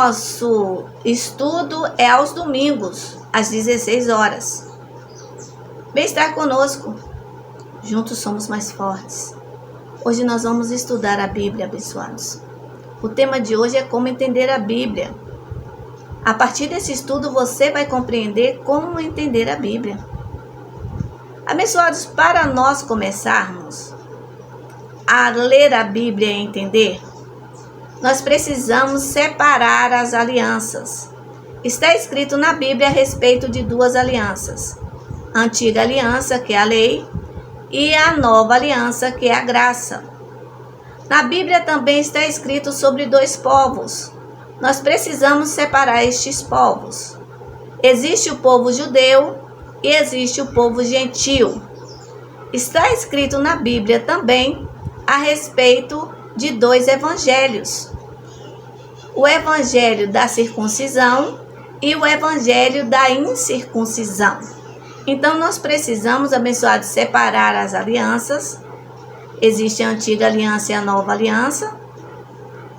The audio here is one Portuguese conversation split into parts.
nosso estudo é aos domingos, às 16 horas. Vem estar conosco. Juntos somos mais fortes. Hoje nós vamos estudar a Bíblia, abençoados. O tema de hoje é como entender a Bíblia. A partir desse estudo você vai compreender como entender a Bíblia. Abençoados, para nós começarmos a ler a Bíblia e entender, nós precisamos separar as alianças. Está escrito na Bíblia a respeito de duas alianças. A antiga aliança, que é a lei, e a nova aliança, que é a graça. Na Bíblia também está escrito sobre dois povos. Nós precisamos separar estes povos. Existe o povo judeu e existe o povo gentil. Está escrito na Bíblia também a respeito de dois evangelhos. O evangelho da circuncisão e o evangelho da incircuncisão. Então nós precisamos, abençoados, separar as alianças. Existe a antiga aliança e a nova aliança.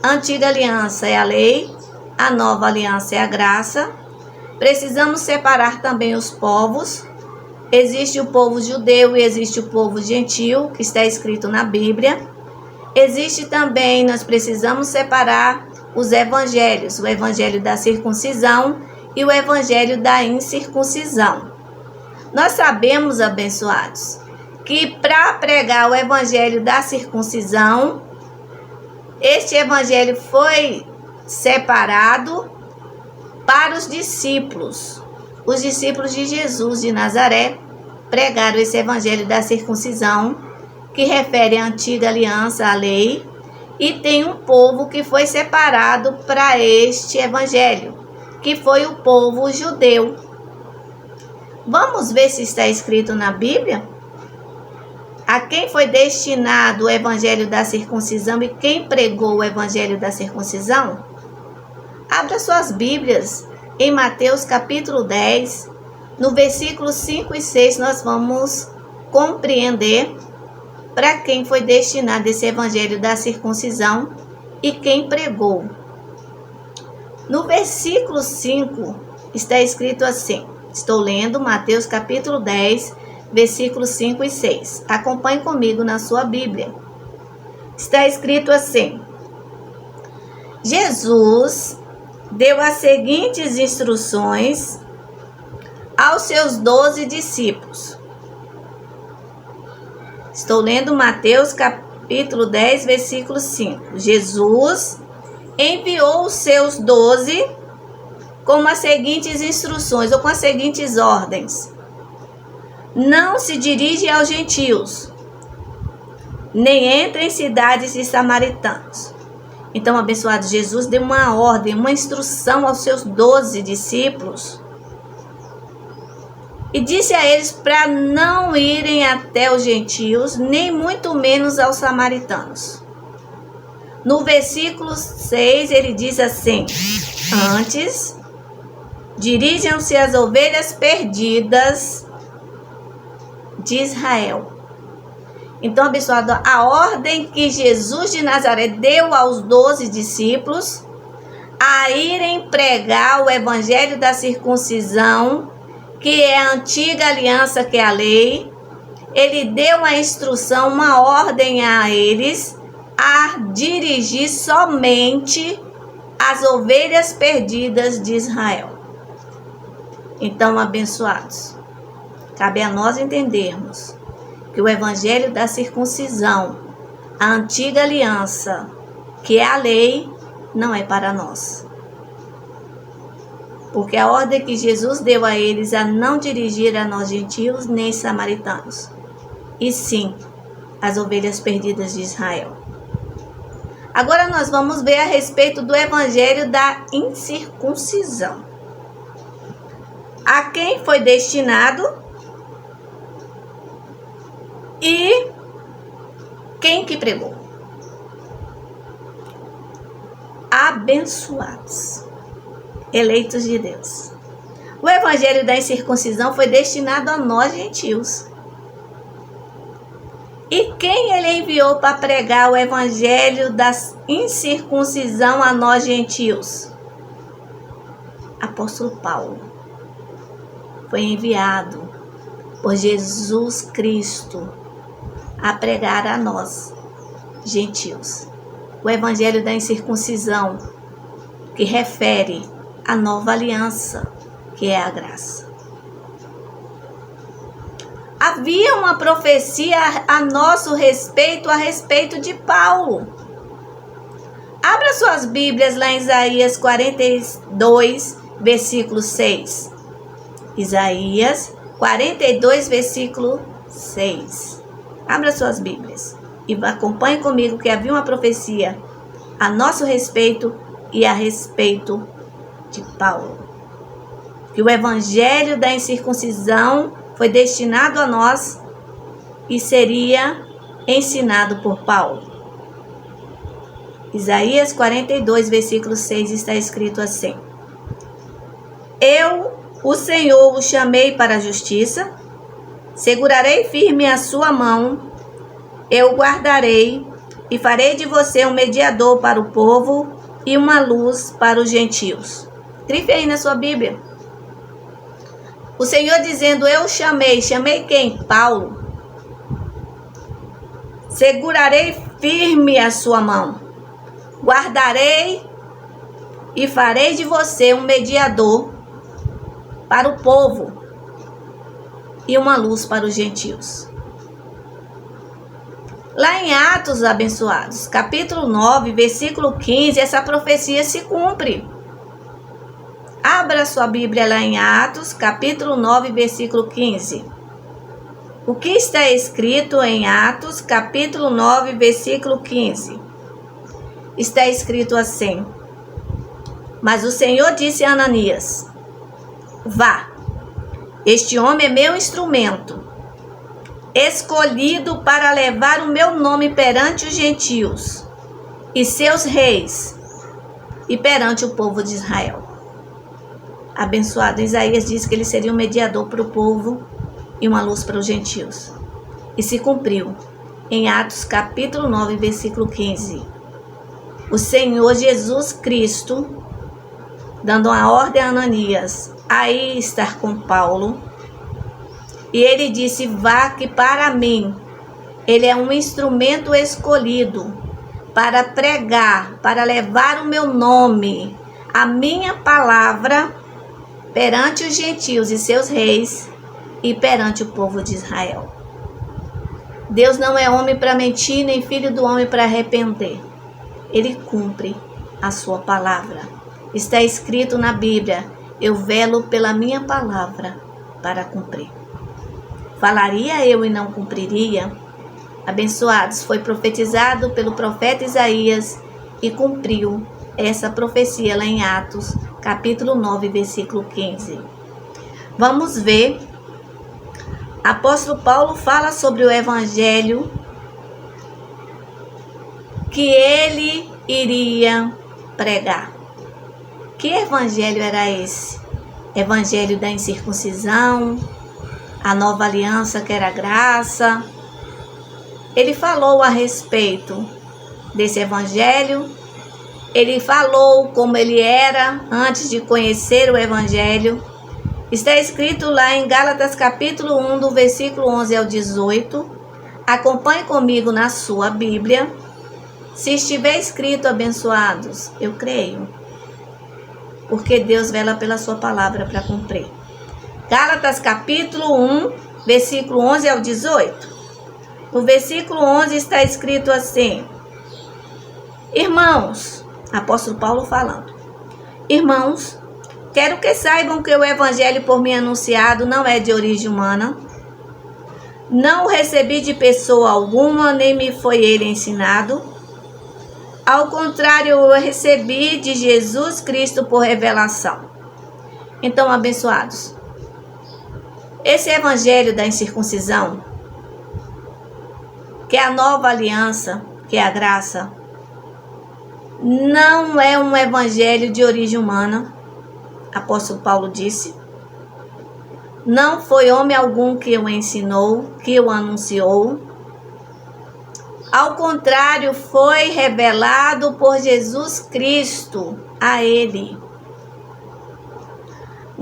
A antiga aliança é a lei, a nova aliança é a graça. Precisamos separar também os povos. Existe o povo judeu e existe o povo gentil, que está escrito na Bíblia. Existe também, nós precisamos separar os evangelhos, o evangelho da circuncisão e o evangelho da incircuncisão. Nós sabemos, abençoados, que para pregar o evangelho da circuncisão, este evangelho foi separado para os discípulos. Os discípulos de Jesus de Nazaré pregaram esse evangelho da circuncisão, que refere à antiga aliança, à lei, e tem um povo que foi separado para este evangelho, que foi o povo judeu. Vamos ver se está escrito na Bíblia a quem foi destinado o evangelho da circuncisão e quem pregou o evangelho da circuncisão. Abra suas Bíblias em Mateus capítulo 10, no versículo 5 e 6 nós vamos compreender para quem foi destinado esse evangelho da circuncisão e quem pregou. No versículo 5 está escrito assim, estou lendo Mateus capítulo 10, versículos 5 e 6. Acompanhe comigo na sua Bíblia. Está escrito assim: Jesus deu as seguintes instruções aos seus 12 discípulos. Estou lendo Mateus capítulo 10, versículo 5. Jesus enviou os seus 12 com as seguintes instruções, ou com as seguintes ordens: não se dirige aos gentios, nem entre em cidades de samaritanos. Então, abençoado, Jesus deu uma ordem, uma instrução aos seus 12 discípulos e disse a eles para não irem até os gentios, nem muito menos aos samaritanos. No versículo 6, ele diz assim: antes, dirijam-se às ovelhas perdidas de Israel. Então, abençoado, a ordem que Jesus de Nazaré deu aos 12 discípulos a irem pregar o evangelho da circuncisão, que é a antiga aliança, que é a lei, ele deu uma instrução, uma ordem a eles a dirigir somente as ovelhas perdidas de Israel. Então, abençoados, cabe a nós entendermos que o evangelho da circuncisão, a antiga aliança, que é a lei, não é para nós. Porque a ordem que Jesus deu a eles a não dirigir a nós gentios nem samaritanos, e sim as ovelhas perdidas de Israel. Agora nós vamos ver a respeito do evangelho da incircuncisão. A quem foi destinado e quem que pregou? Abençoados, eleitos de Deus. O evangelho da incircuncisão foi destinado a nós gentios. E quem ele enviou para pregar o evangelho da incircuncisão a nós gentios? apóstolo Paulo foi enviado por Jesus Cristo a pregar a nós, gentios, o evangelho da incircuncisão, que refere à nova aliança, que é a graça. Havia uma profecia a nosso respeito, a respeito de Paulo. Abra suas Bíblias lá em Isaías 42, versículo 6. Isaías 42, versículo 6. Abra suas Bíblias e acompanhe comigo que havia uma profecia a nosso respeito e a respeito de Paulo. Que o evangelho da incircuncisão foi destinado a nós e seria ensinado por Paulo. Isaías 42, versículo 6 está escrito assim: Eu, o Senhor, o chamei para a justiça, segurarei firme a sua mão, eu o guardarei e farei de você um mediador para o povo e uma luz para os gentios. Grife aí na sua Bíblia. O Senhor dizendo, eu chamei quem? Paulo. Segurarei firme a sua mão, guardarei e farei de você um mediador para o povo e uma luz para os gentios. Lá em Atos, abençoados, capítulo 9, versículo 15, essa profecia se cumpre. Abra sua Bíblia lá em Atos, capítulo 9, versículo 15. O que está escrito em Atos, capítulo 9, versículo 15? Está escrito assim: Mas o Senhor disse a Ananias, vá, este homem é meu instrumento, escolhido para levar o meu nome perante os gentios e seus reis e perante o povo de Israel. Abençoado, Isaías disse que ele seria um mediador para o povo e uma luz para os gentios. E se cumpriu em Atos capítulo 9, versículo 15. O Senhor Jesus Cristo, dando uma ordem a Ananias a ir estar com Paulo, e ele disse, vá que para mim ele é um instrumento escolhido para pregar, para levar o meu nome, a minha palavra, perante os gentios e seus reis e perante o povo de Israel. Deus não é homem para mentir, nem filho do homem para arrepender. Ele cumpre a sua palavra. Está escrito na Bíblia, eu velo pela minha palavra para cumprir. Falaria eu e não cumpriria? Abençoados, foi profetizado pelo profeta Isaías e cumpriu essa profecia lá em Atos, capítulo 9, versículo 15. Vamos ver. Apóstolo Paulo fala sobre o evangelho que ele iria pregar. Que evangelho era esse? Evangelho da incircuncisão, a nova aliança que era a graça. Ele falou a respeito desse evangelho. Ele falou como ele era antes de conhecer o evangelho. Está escrito lá em Gálatas capítulo 1, do versículo 11 ao 18. Acompanhe comigo na sua Bíblia. Se estiver escrito, abençoados, eu creio. Porque Deus vela pela sua palavra para cumprir. Gálatas capítulo 1, versículo 11 ao 18. No versículo 11 está escrito assim: Irmãos, apóstolo Paulo falando, irmãos, quero que saibam que o evangelho por mim anunciado não é de origem humana. Não o recebi de pessoa alguma, nem me foi ele ensinado. Ao contrário, eu recebi de Jesus Cristo por revelação. Então, abençoados, esse evangelho da incircuncisão, que é a nova aliança, que é a graça, não é um evangelho de origem humana, apóstolo Paulo disse. Não foi homem algum que o ensinou, que o anunciou. Ao contrário, foi revelado por Jesus Cristo a ele.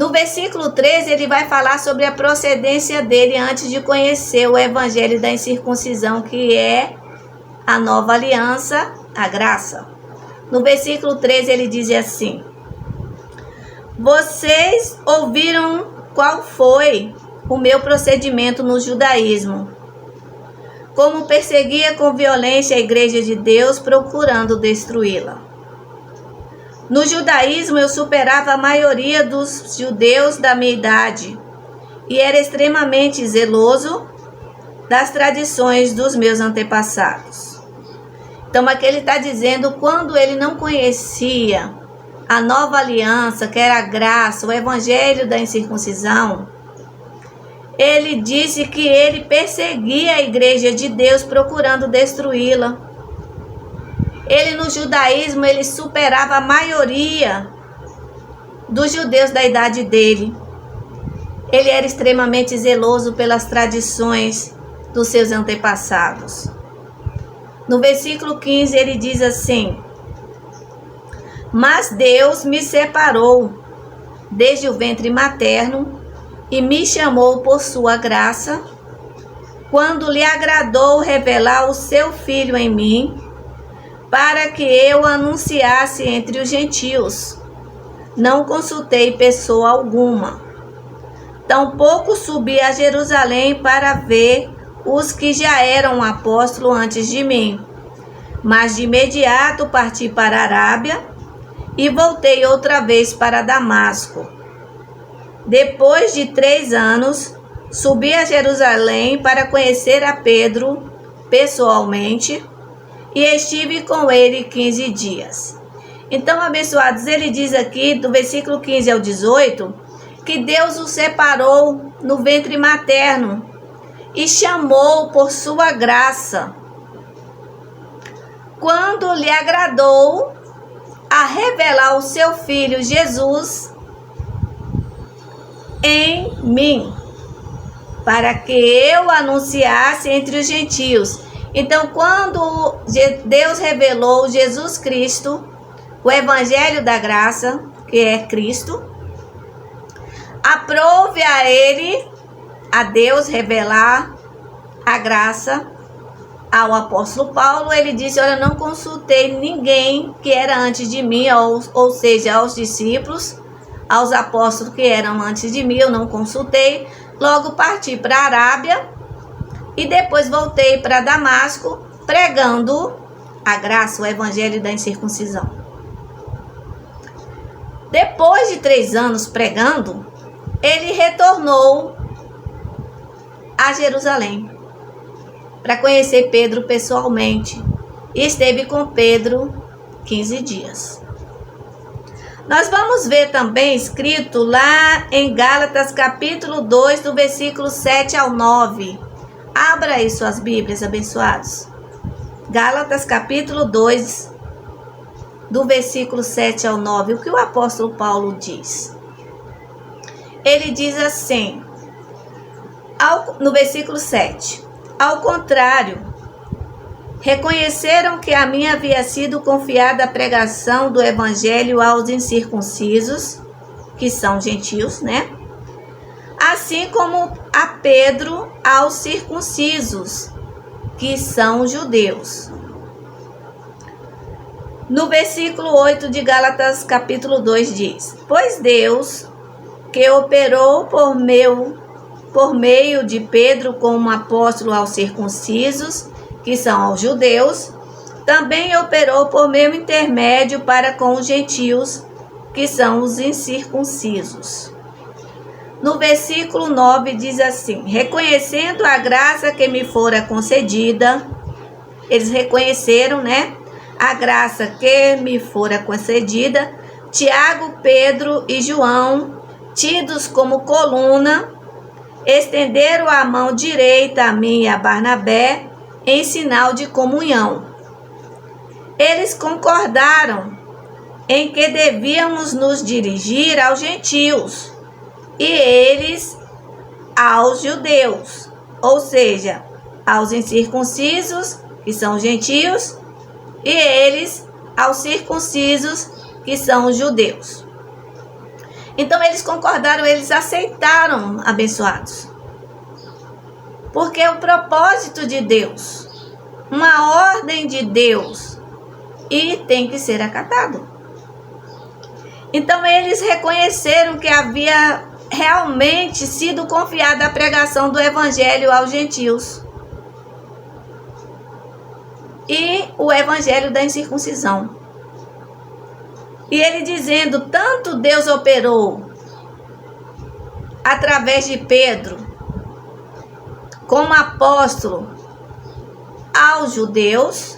No versículo 13, ele vai falar sobre a procedência dele antes de conhecer o evangelho da incircuncisão, que é a nova aliança, a graça. No versículo 13, ele diz assim: vocês ouviram qual foi o meu procedimento no judaísmo, como perseguia com violência a igreja de Deus, procurando destruí-la. No judaísmo, eu superava a maioria dos judeus da minha idade e era extremamente zeloso das tradições dos meus antepassados. Então, aqui ele está dizendo, quando ele não conhecia a nova aliança, que era a graça, o evangelho da incircuncisão, ele disse que ele perseguia a igreja de Deus, procurando destruí-la. Ele, no judaísmo, ele superava a maioria dos judeus da idade dele. Ele era extremamente zeloso pelas tradições dos seus antepassados. No versículo 15, ele diz assim: mas Deus me separou desde o ventre materno e me chamou por sua graça, quando lhe agradou revelar o seu Filho em mim, para que eu anunciasse entre os gentios. Não consultei pessoa alguma. Tampouco subi a Jerusalém para ver os que já eram apóstolos antes de mim. Mas de imediato parti para a Arábia e voltei outra vez para Damasco. Depois de 3 anos, subi a Jerusalém para conhecer a Pedro pessoalmente, e estive com ele 15 dias. Então, abençoados, ele diz aqui, do versículo 15 ao 18, que Deus o separou no ventre materno e chamou por sua graça, quando lhe agradou a revelar o seu Filho Jesus em mim, para que eu anunciasse entre os gentios. Então, quando Deus revelou Jesus Cristo, o evangelho da graça, que é Cristo, aprove a ele, a Deus, revelar a graça ao apóstolo Paulo. Ele disse: olha, não consultei ninguém que era antes de mim, ou seja, aos discípulos, aos apóstolos que eram antes de mim, eu não consultei. Logo parti para a Arábia e depois voltei para Damasco, pregando a graça, o evangelho da incircuncisão. Depois de 3 anos pregando, ele retornou a Jerusalém para conhecer Pedro pessoalmente e esteve com Pedro 15 dias. Nós vamos ver também escrito lá em Gálatas capítulo 2, do versículo 7 ao 9. Abra aí suas Bíblias, abençoados. Gálatas capítulo 2, do versículo 7 ao 9. O que o apóstolo Paulo diz? Ele diz assim, no versículo 7. Ao contrário, reconheceram que a mim havia sido confiada a pregação do evangelho aos incircuncisos, que são gentios, né? Assim como a Pedro aos circuncisos, que são judeus. No versículo 8 de Gálatas capítulo 2 diz: pois Deus, que operou por meio de Pedro como apóstolo aos circuncisos, que são aos judeus, também operou por meu intermédio para com os gentios, que são os incircuncisos. No versículo 9 diz assim: reconhecendo a graça que me fora concedida, eles reconheceram, né? A graça que me fora concedida, Tiago, Pedro e João, tidos como coluna, estenderam a mão direita a mim e a Barnabé em sinal de comunhão. Eles concordaram em que devíamos nos dirigir aos gentios e eles aos judeus, ou seja, aos incircuncisos, que são os gentios, e eles aos circuncisos, que são os judeus. Então eles concordaram, eles aceitaram, abençoados. Porque é o propósito de Deus, uma ordem de Deus, e tem que ser acatado. Então eles reconheceram que havia realmente sido confiada a pregação do evangelho aos gentios e o evangelho da incircuncisão. E ele dizendo, tanto Deus operou através de Pedro como apóstolo aos judeus,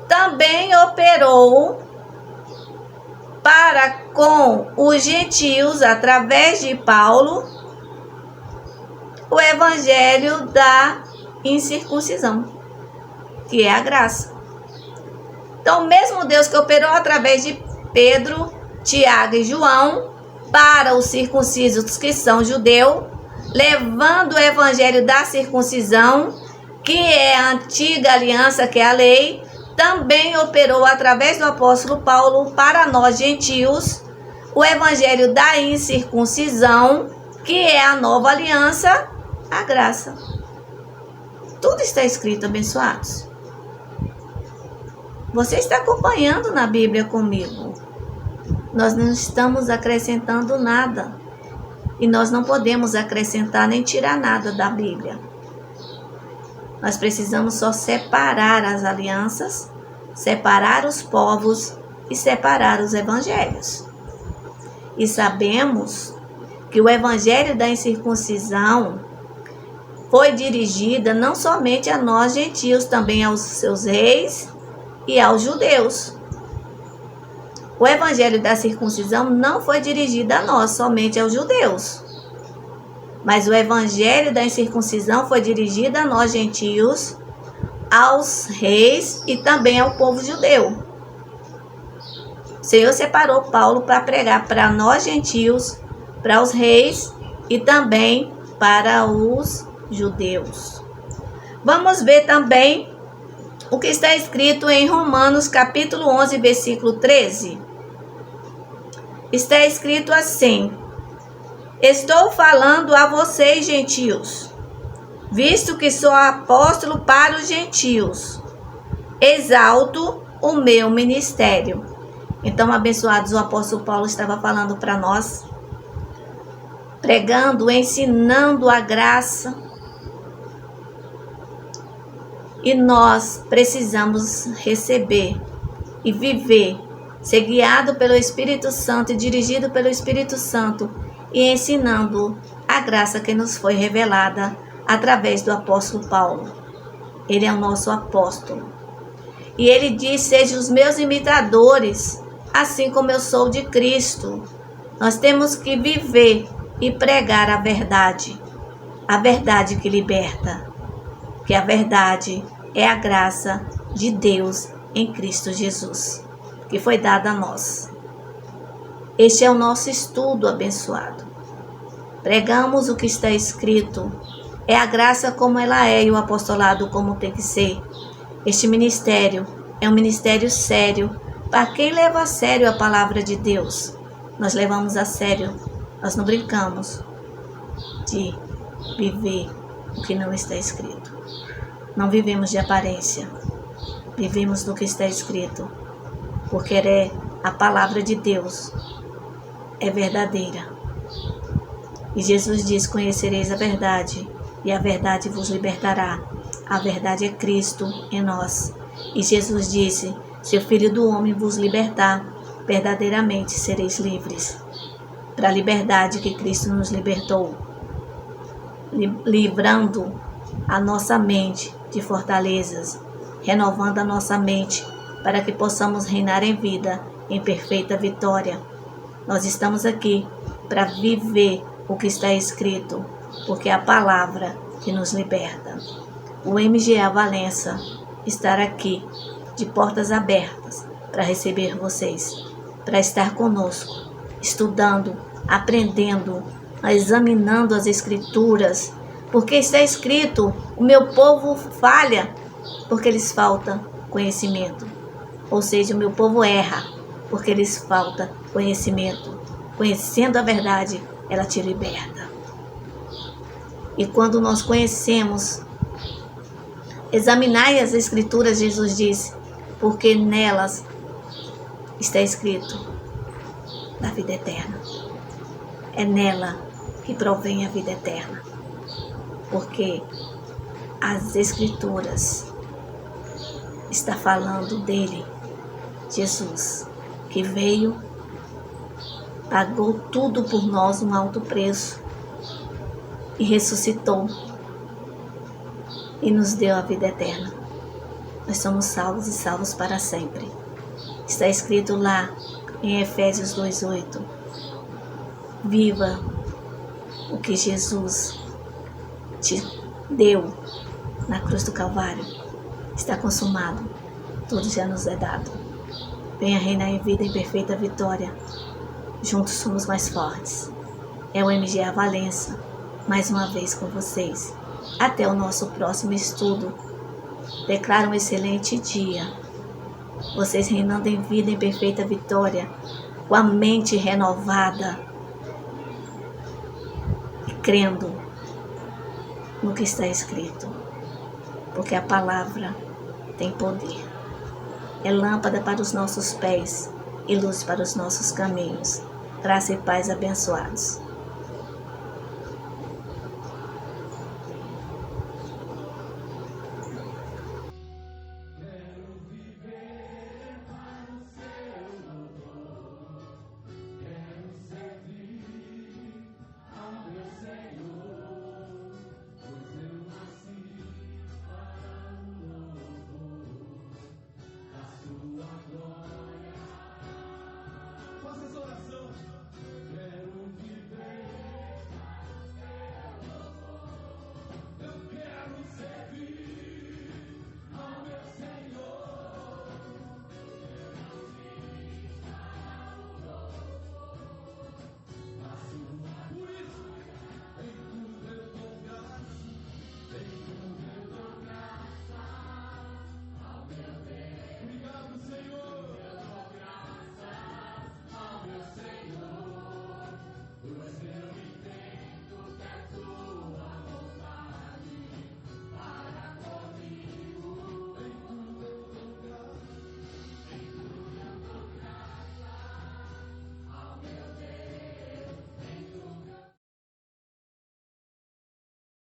também operou para com os gentios, através de Paulo, o evangelho da incircuncisão, que é a graça. Então, o mesmo Deus que operou através de Pedro, Tiago e João, para os circuncisos que são judeus, levando o evangelho da circuncisão, que é a antiga aliança, que é a lei, também operou através do apóstolo Paulo para nós gentios o evangelho da incircuncisão, que é a nova aliança, a graça. Tudo está escrito, abençoados. Você está acompanhando na Bíblia comigo. Nós não estamos acrescentando nada. E nós não podemos acrescentar nem tirar nada da Bíblia. Nós precisamos só separar as alianças, separar os povos e separar os evangelhos. E sabemos que o evangelho da incircuncisão foi dirigida não somente a nós gentios, também aos seus reis e aos judeus. O evangelho da circuncisão não foi dirigido a nós, somente aos judeus. Mas o evangelho da incircuncisão foi dirigido a nós gentios, aos reis e também ao povo judeu. O Senhor separou Paulo para pregar para nós gentios, para os reis e também para os judeus. Vamos ver também o que está escrito em Romanos capítulo 11, versículo 13. Está escrito assim: estou falando a vocês, gentios, visto que sou apóstolo para os gentios, exalto o meu ministério. Então, abençoados, o apóstolo Paulo estava falando para nós, pregando, ensinando a graça. E nós precisamos receber e viver, ser guiado pelo Espírito Santo e dirigido pelo Espírito Santo e ensinando a graça que nos foi revelada através do apóstolo Paulo. Ele é o nosso apóstolo. E ele diz, sejam os meus imitadores, assim como eu sou de Cristo. Nós temos que viver e pregar a verdade que liberta, que a verdade é a graça de Deus em Cristo Jesus, que foi dada a nós. Este é o nosso estudo abençoado. Pregamos o que está escrito. É a graça como ela é e o apostolado como tem que ser. Este ministério é um ministério sério para quem leva a sério a palavra de Deus. Nós levamos a sério. Nós não brincamos de viver o que não está escrito. Não vivemos de aparência. Vivemos do que está escrito. Porque é a palavra de Deus. É verdadeira. E Jesus diz, conhecereis a verdade, e a verdade vos libertará. A verdade é Cristo em nós. E Jesus disse, se o Filho do Homem vos libertar, verdadeiramente sereis livres. Para a liberdade que Cristo nos libertou, livrando a nossa mente de fortalezas, renovando a nossa mente para que possamos reinar em vida, em perfeita vitória. Nós estamos aqui para viver o que está escrito, porque é a palavra que nos liberta. O MGA Valença estará aqui, de portas abertas, para receber vocês, para estar conosco, estudando, aprendendo, examinando as Escrituras, porque está escrito, o meu povo falha, porque lhes falta conhecimento. Ou seja, o meu povo erra, porque lhes falta conhecimento. Conhecendo a verdade, ela te liberta. E quando nós conhecemos, examinai as Escrituras, Jesus disse, porque nelas está escrito da vida eterna. É nela que provém a vida eterna. Porque as Escrituras está falando dele, Jesus, que veio, pagou tudo por nós, um alto preço, e ressuscitou e nos deu a vida eterna. Nós somos salvos e salvos para sempre. Está escrito lá em Efésios 2:8. Viva o que Jesus te deu na cruz do Calvário. Está consumado. Tudo já nos é dado. Venha reinar em vida em perfeita vitória. Juntos somos mais fortes. É o MGA Valença, mais uma vez com vocês. Até o nosso próximo estudo. Declaro um excelente dia. Vocês reinando em vida em perfeita vitória, com a mente renovada e crendo no que está escrito. Porque a palavra tem poder. É lâmpada para os nossos pés e luz para os nossos caminhos. Graça e paz abençoados.